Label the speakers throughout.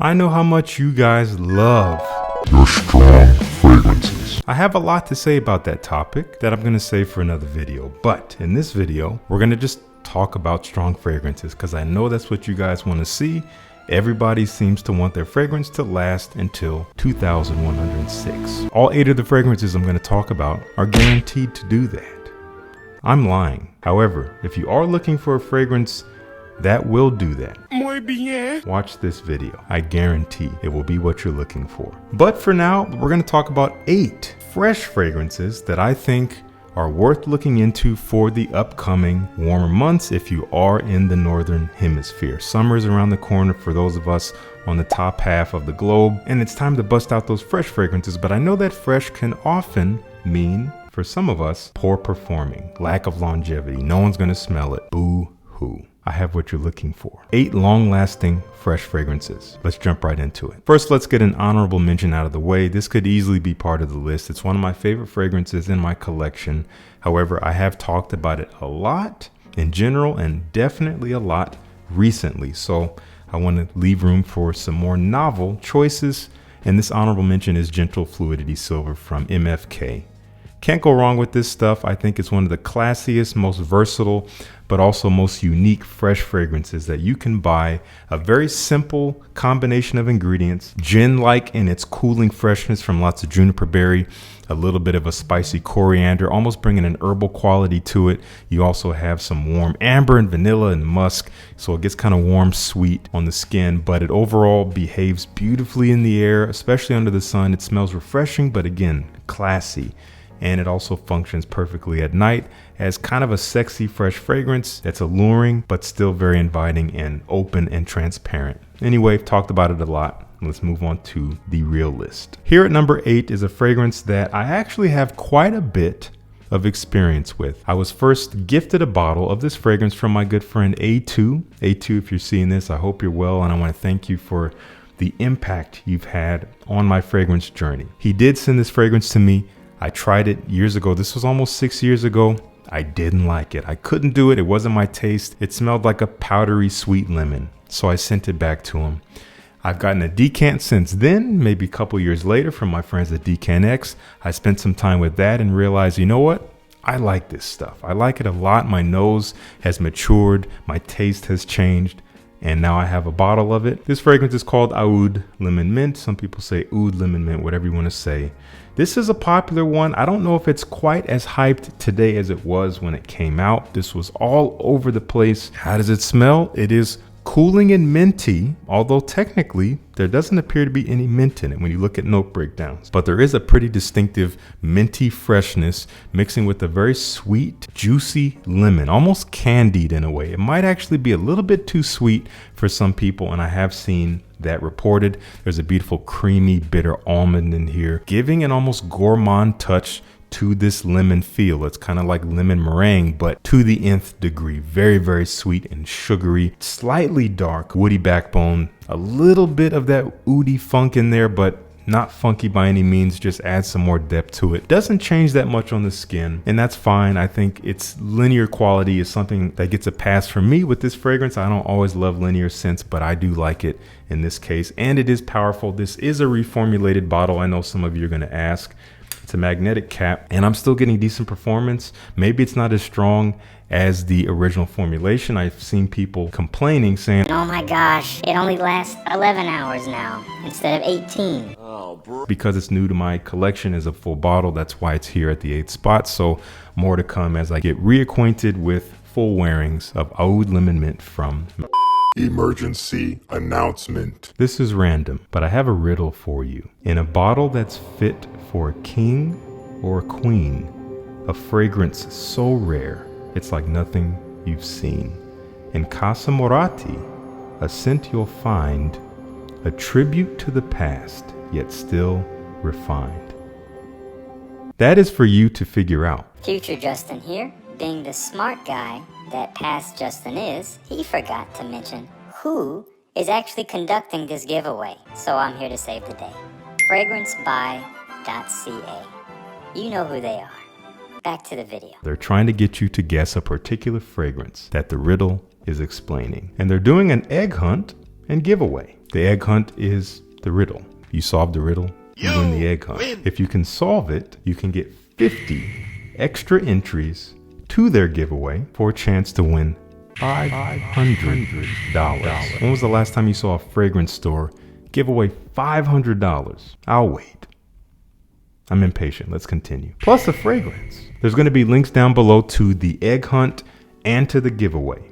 Speaker 1: I know how much you guys love
Speaker 2: your strong fragrances.
Speaker 1: I have a lot to say about that topic that I'm going to save for another video, but in this video, we're going to just talk about strong fragrances because I know that's what you guys want to see. Everybody seems to want their fragrance to last until 2106. All 8 of the fragrances I'm going to talk about are guaranteed to do that. I'm lying. However, if you are looking for a fragrance that will do that, muy bien, watch this video. I guarantee it will be what you're looking for. But for now, we're going to talk about 8 fresh fragrances that I think are worth looking into for the upcoming warmer months if you are in the northern hemisphere. Summer is around the corner for those of us on the top half of the globe, and it's time to bust out those fresh fragrances. But I know that fresh can often mean, for some of us, poor performing, lack of longevity. No one's going to smell it. Boo-hoo. I have what you're looking for. 8 long-lasting fresh fragrances. Let's jump right into it. First, let's get an honorable mention out of the way. This could easily be part of the list. It's one of my favorite fragrances in my collection. However, I have talked about it a lot in general and definitely a lot recently. So I want to leave room for some more novel choices. And this honorable mention is Gentle Fluidity Silver from MFK. Can't go wrong with this stuff. I think it's one of the classiest, most versatile, but also most unique fresh fragrances that you can buy. A very simple combination of ingredients, gin-like in its cooling freshness from lots of juniper berry, a little bit of a spicy coriander, almost bringing an herbal quality to it. You also have some warm amber and vanilla and musk, so it gets kind of warm, sweet on the skin, but it overall behaves beautifully in the air, especially under the sun. It smells refreshing, but again, classy. And it also functions perfectly at night as kind of a sexy, fresh fragrance that's alluring, but still very inviting and open and transparent. Anyway, I've talked about it a lot. Let's move on to the real list. Here at number 8 is a fragrance that I actually have quite a bit of experience with. I was first gifted a bottle of this fragrance from my good friend A2. A2, if you're seeing this, I hope you're well, and I want to thank you for the impact you've had on my fragrance journey. He did send this fragrance to me. I tried it years ago. This was almost 6 years ago. I didn't like it. I couldn't do it. It wasn't my taste. It smelled like a powdery sweet lemon. So I sent it back to him. I've gotten a decant since then, maybe a couple years later from my friends at Decant X. I spent some time with that and realized, you know what? I like this stuff. I like it a lot. My nose has matured. My taste has changed. And now I have a bottle of it. This fragrance is called Aoud Lemon Mint. Some people say Oud Lemon Mint, whatever you want to say. This is a popular one. I don't know if it's quite as hyped today as it was when it came out. This was all over the place. How does it smell? It is cooling and minty, although technically there doesn't appear to be any mint in it when you look at note breakdowns. But there is a pretty distinctive minty freshness mixing with a very sweet, juicy lemon, almost candied in a way. It might actually be a little bit too sweet for some people, and I have seen that reported. There's a beautiful creamy bitter almond in here, giving an almost gourmand touch to this lemon feel. It's kind of like lemon meringue, but to the nth degree. Very, very sweet and sugary, slightly dark, woody backbone, a little bit of that oody funk in there, but not funky by any means, just add some more depth to it. Doesn't change that much on the skin, and that's fine. I think its linear quality is something that gets a pass from me with this fragrance. I don't always love linear scents, but I do like it in this case, and it is powerful. This is a reformulated bottle. I know some of you are going to ask. It's a magnetic cap, and I'm still getting decent performance. Maybe it's not as strong as the original formulation. I've seen people complaining, saying,
Speaker 3: oh my gosh, it only lasts 11 hours now instead of 18.
Speaker 1: Because it's new to my collection as a full bottle, that's why it's here at the 8th spot. So more to come as I get reacquainted with full wearings of Aoud Lemon Mint from
Speaker 2: Emergency announcement.
Speaker 1: This is random, but I have a riddle for you. In a bottle that's fit for a king or a queen, a fragrance so rare, it's like nothing you've seen. In Casa Morati, a scent you'll find, a tribute to the past, yet still refined. That is for you to figure out.
Speaker 3: Future Justin here, being the smart guy that past Justin is, he forgot to mention who is actually conducting this giveaway. So I'm here to save the day. Fragrancebuy.ca. You know who they are. Back to the video.
Speaker 1: They're trying to get you to guess a particular fragrance that the riddle is explaining. And they're doing an egg hunt and giveaway. The egg hunt is the riddle. You solve the riddle, you win the egg hunt. If you can solve it, you can get 50 extra entries to their giveaway for a chance to win $500. When was the last time you saw a fragrance store give away $500? I'll wait. I'm impatient. Let's continue. Plus a fragrance. There's going to be links down below to the egg hunt and to the giveaway.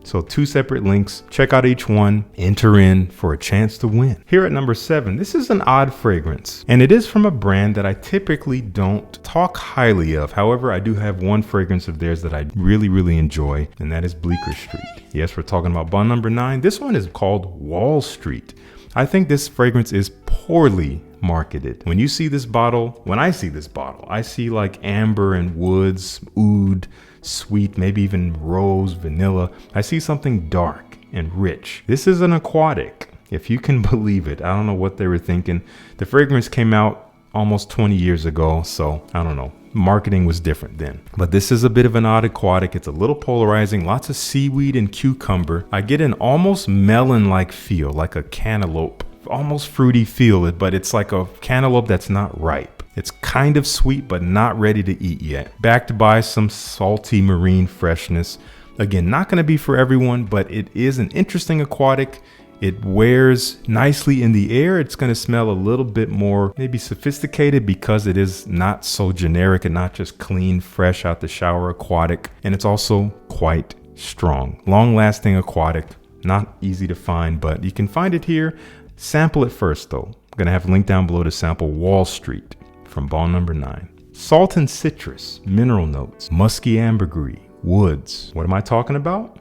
Speaker 1: So 2 separate links. Check out each one. Enter in for a chance to win. Here at number 7, this is an odd fragrance, and it is from a brand that I typically don't talk highly of. However, I do have one fragrance of theirs that I really enjoy, and that is Bleecker Street. Yes, we're talking about bottle number 9. This one is called Wall Street. I think this fragrance is poorly marketed. When you see this bottle, when I see this bottle, I see like amber and woods, oud, sweet, maybe even rose, vanilla. I see something dark and rich. This is an aquatic, if you can believe it. I don't know what they were thinking. The fragrance came out almost 20 years ago, so I don't know. Marketing was different then. But this is a bit of an odd aquatic. It's a little polarizing, lots of seaweed and cucumber. I get an almost melon-like feel, like a cantaloupe, almost fruity feel, but it's like a cantaloupe that's not ripe. It's kind of sweet, but not ready to eat yet. Backed by some salty marine freshness. Again, not going to be for everyone, but it is an interesting aquatic. It wears nicely in the air. It's going to smell a little bit more maybe sophisticated because it is not so generic and not just clean, fresh out the shower aquatic. And it's also quite strong. Long-lasting aquatic. Not easy to find, but you can find it here. Sample it first though. I'm going to have a link down below to sample Wall Street from bottle number 9. Salt and citrus, mineral notes, musky ambergris, woods. What am I talking about?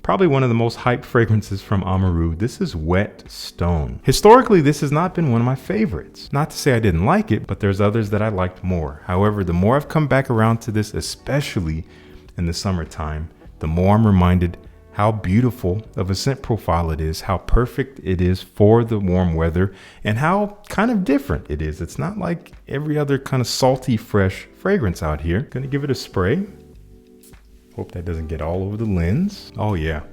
Speaker 1: Probably one of the most hyped fragrances from Aoud. This is Wet Stone. Historically, this has not been one of my favorites. Not to say I didn't like it, but there's others that I liked more. However, the more I've come back around to this, especially in the summertime, the more I'm reminded how beautiful of a scent profile it is, how perfect it is for the warm weather, and how kind of different it is. It's not like every other kind of salty, fresh fragrance out here. Gonna give it a spray. Hope that doesn't get all over the lens. Oh yeah.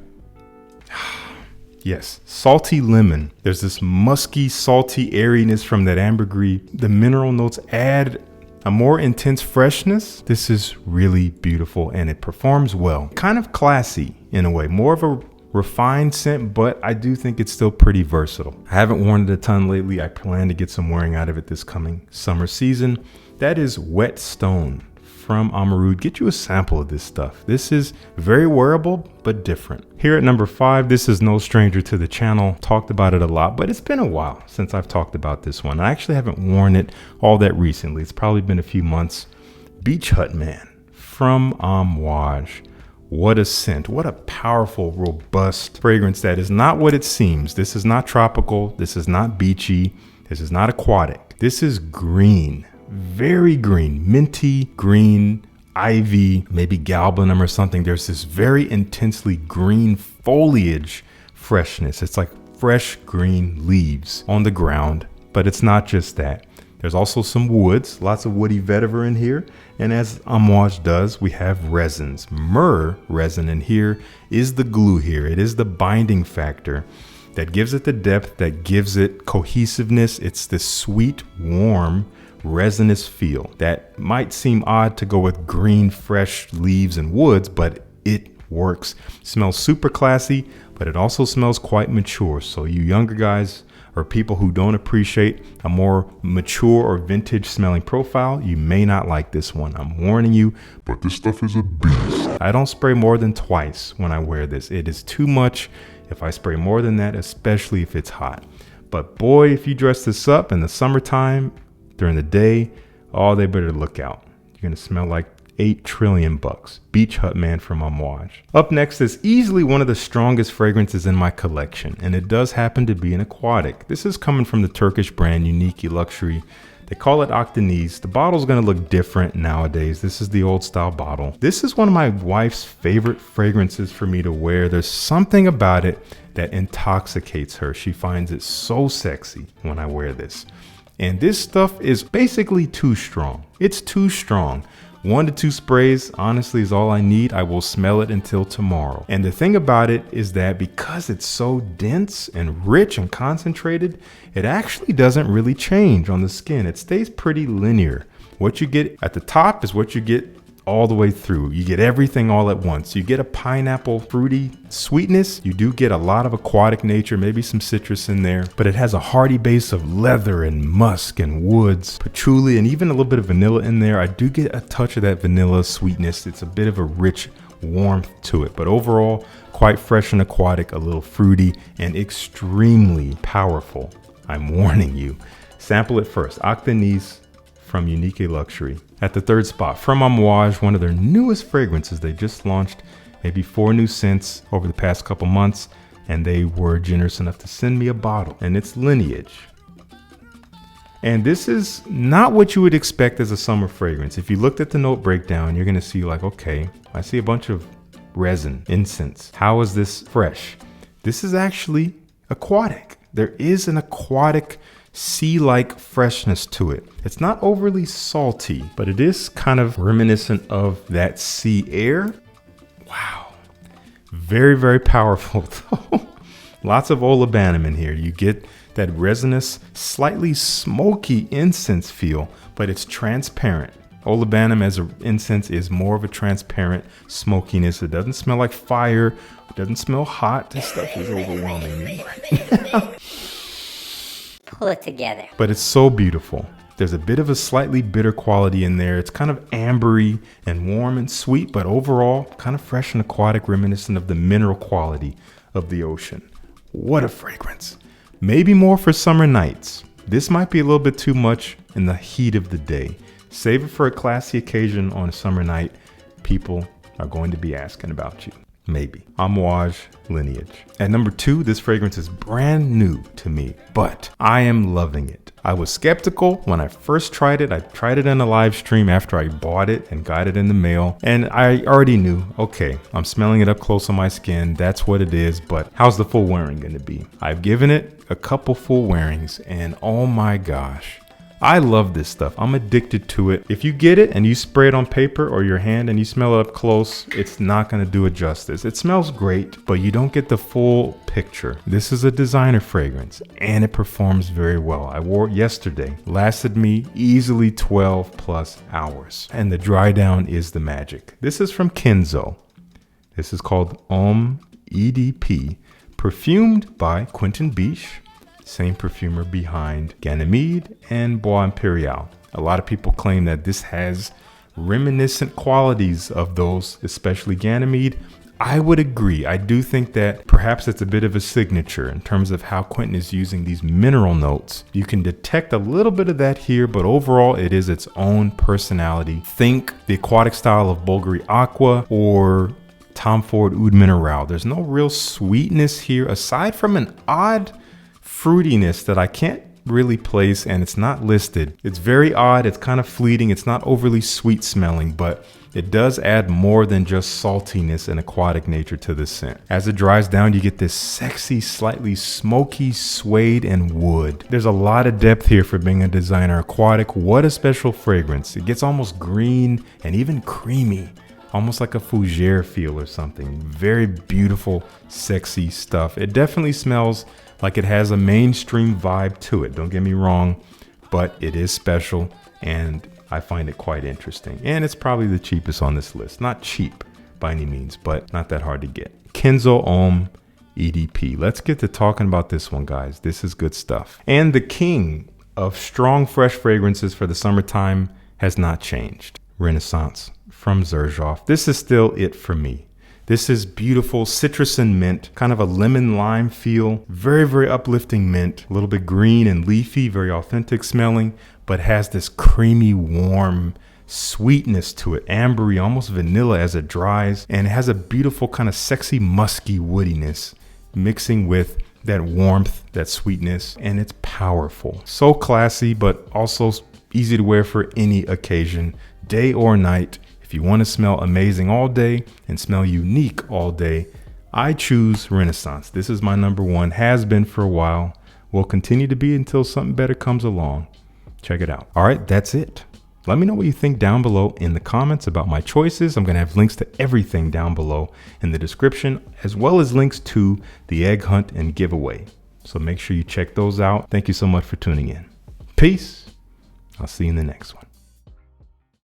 Speaker 1: Yes, salty lemon. There's this musky, salty airiness from that ambergris. The mineral notes add a more intense freshness. This is really beautiful and it performs well. Kind of classy in a way, more of a refined scent, but I do think it's still pretty versatile. I haven't worn it a ton lately. I plan to get some wearing out of it this coming summer season. That is Wet Stone from Aoud. Get you a sample of this stuff. This is very wearable, but different. Here at number 5, this is no stranger to the channel. Talked about it a lot, but it's been a while since I've talked about this one. I actually haven't worn it all that recently. It's probably been a few months. Beach Hut Man from Amouage. What a scent. What a powerful, robust fragrance that is not what it seems. This is not tropical. This is not beachy. This is not aquatic. This is green. Very green, minty green, ivy, maybe galbanum or something. There's this very intensely green foliage freshness. It's like fresh green leaves on the ground, but it's not just that. There's also some woods, lots of woody vetiver in here. And as Amouage does, we have resins. Myrrh resin in here is the glue here. It is the binding factor that gives it the depth, that gives it cohesiveness. It's this sweet, warm, resinous feel that might seem odd to go with green, fresh leaves and woods, but it works. Smells super classy, but it also smells quite mature. So you younger guys or people who don't appreciate a more mature or vintage smelling profile, you may not like this one. I'm warning you.
Speaker 2: But this stuff is a beast.
Speaker 1: I don't spray more than twice when I wear this. It is too much if I spray more than that, especially if it's hot. But boy, if you dress this up in the summertime, during the day, oh, they better look out. You're gonna smell like 8 trillion bucks. Beach Hut Man from Amouage. Up next is easily one of the strongest fragrances in my collection, and it does happen to be an aquatic. This is coming from the Turkish brand Unique Luxury. They call it Akdeniz. The bottle's gonna look different nowadays. This is the old style bottle. This is one of my wife's favorite fragrances for me to wear. There's something about it that intoxicates her. She finds it so sexy when I wear this. And this stuff is basically too strong. It's too strong. 1 to 2 sprays, honestly, is all I need. I will smell it until tomorrow. And the thing about it is that because it's so dense and rich and concentrated, it actually doesn't really change on the skin. It stays pretty linear. What you get at the top is what you get all the way through. You get everything all at once. You get a pineapple fruity sweetness. You do get a lot of aquatic nature, maybe some citrus in there, but it has a hearty base of leather and musk and woods, patchouli, and even a little bit of vanilla in there. I do get a touch of that vanilla sweetness. It's a bit of a rich warmth to it, but overall quite fresh and aquatic, a little fruity, and extremely powerful. I'm warning you. Sample it first. Octanise from Unique Luxury. At the 3rd spot, from Amouage, one of their newest fragrances. They just launched maybe 4 new scents over the past couple months, and they were generous enough to send me a bottle, and it's Lineage. And this is not what you would expect as a summer fragrance. If you looked at the note breakdown, you're gonna see like, okay, I see a bunch of resin, incense. How is this fresh? This is actually aquatic. There is an aquatic sea-like freshness to it. It's not overly salty, but it is kind of reminiscent of that sea air. Wow. Very, very powerful though. Lots of olibanum in here. You get that resinous, slightly smoky incense feel, but it's transparent. Olibanum as an incense is more of a transparent smokiness. It doesn't smell like fire. It doesn't smell hot. This stuff is overwhelming me right now.
Speaker 3: Pull it together.
Speaker 1: But it's so beautiful. There's a bit of a slightly bitter quality in there. It's kind of ambery and warm and sweet, but overall kind of fresh and aquatic, reminiscent of the mineral quality of the ocean. What a fragrance. Maybe more for summer nights. This might be a little bit too much in the heat of the day. Save it for a classy occasion on a summer night. People are going to be asking about you. Maybe. Amouage Lineage. At number 2, this fragrance is brand new to me, but I am loving it. I was skeptical when I first tried it. I tried it in a live stream after I bought it and got it in the mail, and I already knew, okay, I'm smelling it up close on my skin. That's what it is, but how's the full wearing going to be? I've given it a couple full wearings, and oh my gosh. I love this stuff. I'm addicted to it. If you get it and you spray it on paper or your hand and you smell it up close, it's not going to do it justice. It smells great, but you don't get the full picture. This is a designer fragrance and it performs very well. I wore it yesterday. Lasted me easily 12 plus hours. And the dry down is the magic. This is from Kenzo. This is called Homme EDP, perfumed by Quentin Biche. Same perfumer behind Ganymede and Bois Imperial. A lot of people claim that this has reminiscent qualities of those, especially Ganymede. I would agree. I do think that perhaps it's a bit of a signature in terms of how Quentin is using these mineral notes. You can detect a little bit of that here, but overall it is its own personality. Think the aquatic style of Bulgari Aqua or Tom Ford Oud Mineral. There's no real sweetness here aside from an odd fruitiness that I can't really place, and it's not listed. It's very odd. It's kind of fleeting. It's not overly sweet smelling, but it does add more than just saltiness and aquatic nature to the scent. As it dries down, you get this sexy, slightly smoky suede and wood. There's a lot of depth here for being a designer aquatic. What a special fragrance. It gets almost green and even creamy, almost like a fougere feel or something. Very beautiful, sexy stuff. It definitely smells like it has a mainstream vibe to it. Don't get me wrong, but it is special and I find it quite interesting. And it's probably the cheapest on this list. Not cheap by any means, but not that hard to get. Kenzo Homme EDP. Let's get to talking about this one, guys. This is good stuff. And the king of strong, fresh fragrances for the summertime has not changed. Renaissance from Xerjoff. This is still it for me. This is beautiful citrus and mint, kind of a lemon lime feel. Very, very uplifting mint. A little bit green and leafy, very authentic smelling, but has this creamy, warm sweetness to it. Ambery, almost vanilla as it dries. And it has a beautiful kind of sexy, musky woodiness mixing with that warmth, that sweetness, and it's powerful. So classy, but also easy to wear for any occasion, day or night. If you want to smell amazing all day and smell unique all day, I choose Renaissance. This is my number one, has been for a while, will continue to be until something better comes along. Check it out. All right, that's it. Let me know what you think down below in the comments about my choices. I'm going to have links to everything down below in the description, as well as links to the egg hunt and giveaway. So make sure you check those out. Thank you so much for tuning in. Peace. I'll see you in the next one.